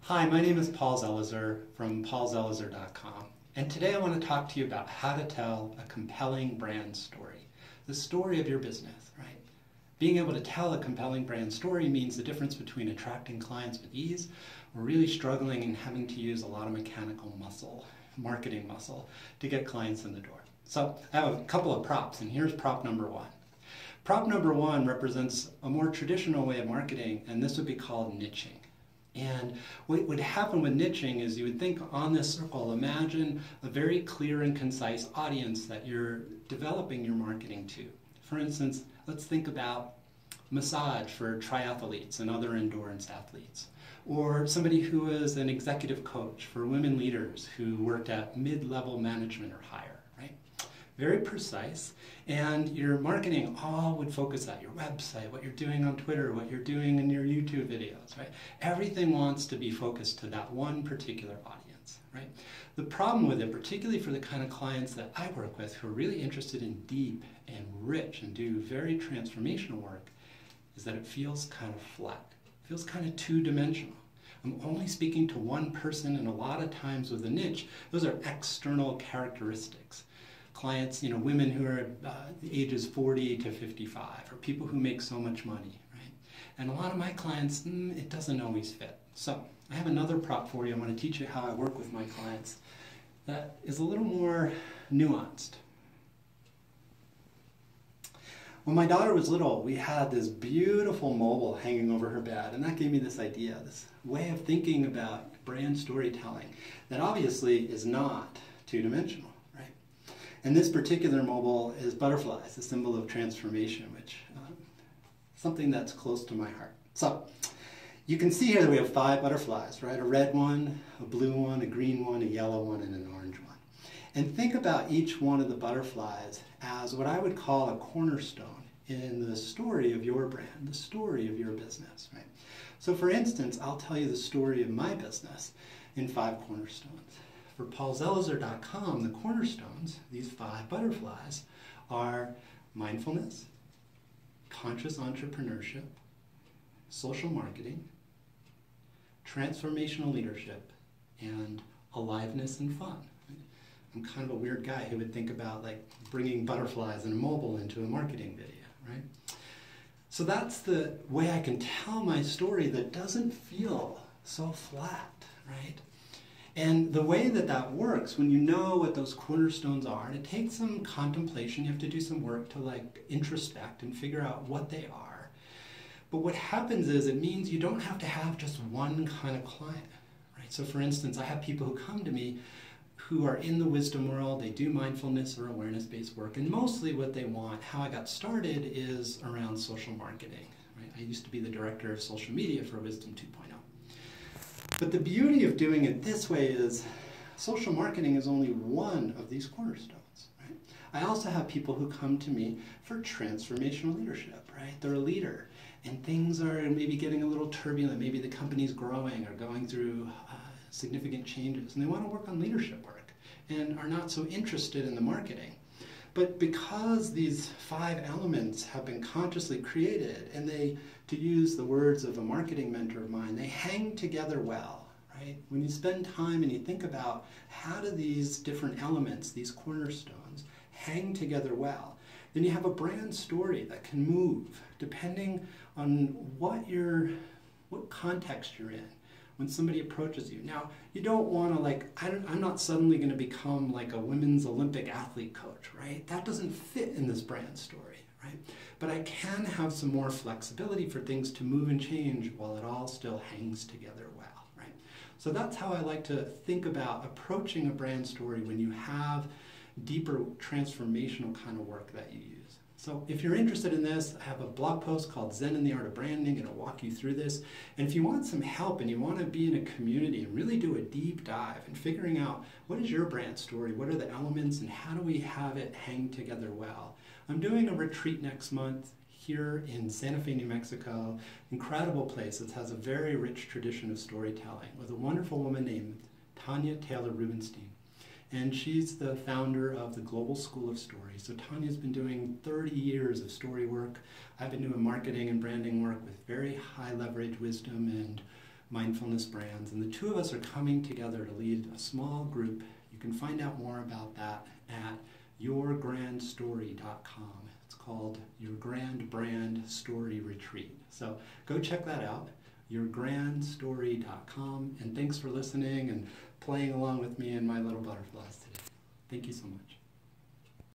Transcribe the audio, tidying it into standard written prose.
Hi, my name is Paul Zelizer from paulzelizer.com, and today I want to talk to you about how to tell a compelling brand story, the story of your business, right? Being able to tell a compelling brand story means the difference between attracting clients with ease or really struggling and having to use a lot of mechanical muscle, marketing muscle, to get clients in the door. So I have a couple of props, and here's prop number one. Prop number one represents a more traditional way of marketing, and this would be called niching. And what would happen with niching is you would think on this circle, imagine a very clear and concise audience that you're developing your marketing to. For instance, let's think about massage for triathletes and other endurance athletes, or somebody who is an executive coach for women leaders who worked at mid-level management or higher, right? Very precise, and your marketing all would focus on your website, what you're doing on Twitter, what you're doing in your YouTube videos, right? Everything wants to be focused to that one particular audience, right? The problem with it, particularly for the kind of clients that I work with who are really interested in deep and rich and do very transformational work, is that it feels kind of flat. It feels kind of two-dimensional. I'm only speaking to one person, and a lot of times with a niche, those are external characteristics. Clients, women who are the ages 40 to 55, or people who make so much money, right? And a lot of my clients, it doesn't always fit. So I have another prop for you. I want to teach you how I work with my clients that is a little more nuanced. When my daughter was little, we had this beautiful mobile hanging over her bed, and that gave me this idea, this way of thinking about brand storytelling that obviously is not two-dimensional. And this particular mobile is butterflies, the symbol of transformation, which something that's close to my heart. So you can see here that we have 5 butterflies, right? A red one, a blue one, a green one, a yellow one, and an orange one. And think about each one of the butterflies as what I would call a cornerstone in the story of your brand, the story of your business, right? So for instance, I'll tell you the story of my business in 5 cornerstones. For paulzelizer.com, the cornerstones, these 5 butterflies, are mindfulness, conscious entrepreneurship, social marketing, transformational leadership, and aliveness and fun. I'm kind of a weird guy who would think about like bringing butterflies and a mobile into a marketing video, right? So that's the way I can tell my story that doesn't feel so flat, right? And the way that that works, when you know what those cornerstones are, and it takes some contemplation, you have to do some work to like introspect and figure out what they are. But what happens is it means you don't have to have just one kind of client, right? So for instance, I have people who come to me who are in the wisdom world, they do mindfulness or awareness-based work, and mostly what they want, how I got started, is around social marketing, right? I used to be the director of social media for Wisdom 2.0. But the beauty of doing it this way is social marketing is only one of these cornerstones, right? I also have people who come to me for transformational leadership, right? They're a leader and things are maybe getting a little turbulent. Maybe the company's growing or going through significant changes, and they want to work on leadership work and are not so interested in the marketing. But because these 5 elements have been consciously created, and they, to use the words of a marketing mentor of mine, they hang together well, right? When you spend time and you think about how do these different elements, these cornerstones, hang together well, then you have a brand story that can move depending on what context you're in. When somebody approaches you. Now, you don't want to I'm not suddenly going to become like a women's Olympic athlete coach, right? That doesn't fit in this brand story, right? But I can have some more flexibility for things to move and change while it all still hangs together well, right? So that's how I like to think about approaching a brand story when you have deeper transformational kind of work that you use. So if you're interested in this, I have a blog post called Zen and the Art of Branding. It'll walk you through this. And if you want some help and you want to be in a community and really do a deep dive in figuring out what is your brand story, what are the elements, and how do we have it hang together well, I'm doing a retreat next month here in Santa Fe, New Mexico. Incredible place. It has a very rich tradition of storytelling with a wonderful woman named Tanya Taylor Rubenstein. And she's the founder of the Global School of Story. So Tanya's been doing 30 years of story work. I've been doing marketing and branding work with very high leverage wisdom and mindfulness brands, and the two of us are coming together to lead a small group. You can find out more about that at yourgrandstory.com. It's called Your Grand Brand Story Retreat. So go check that out, yourgrandstory.com, and thanks for listening and playing along with me and my little butterflies today. Thank you so much.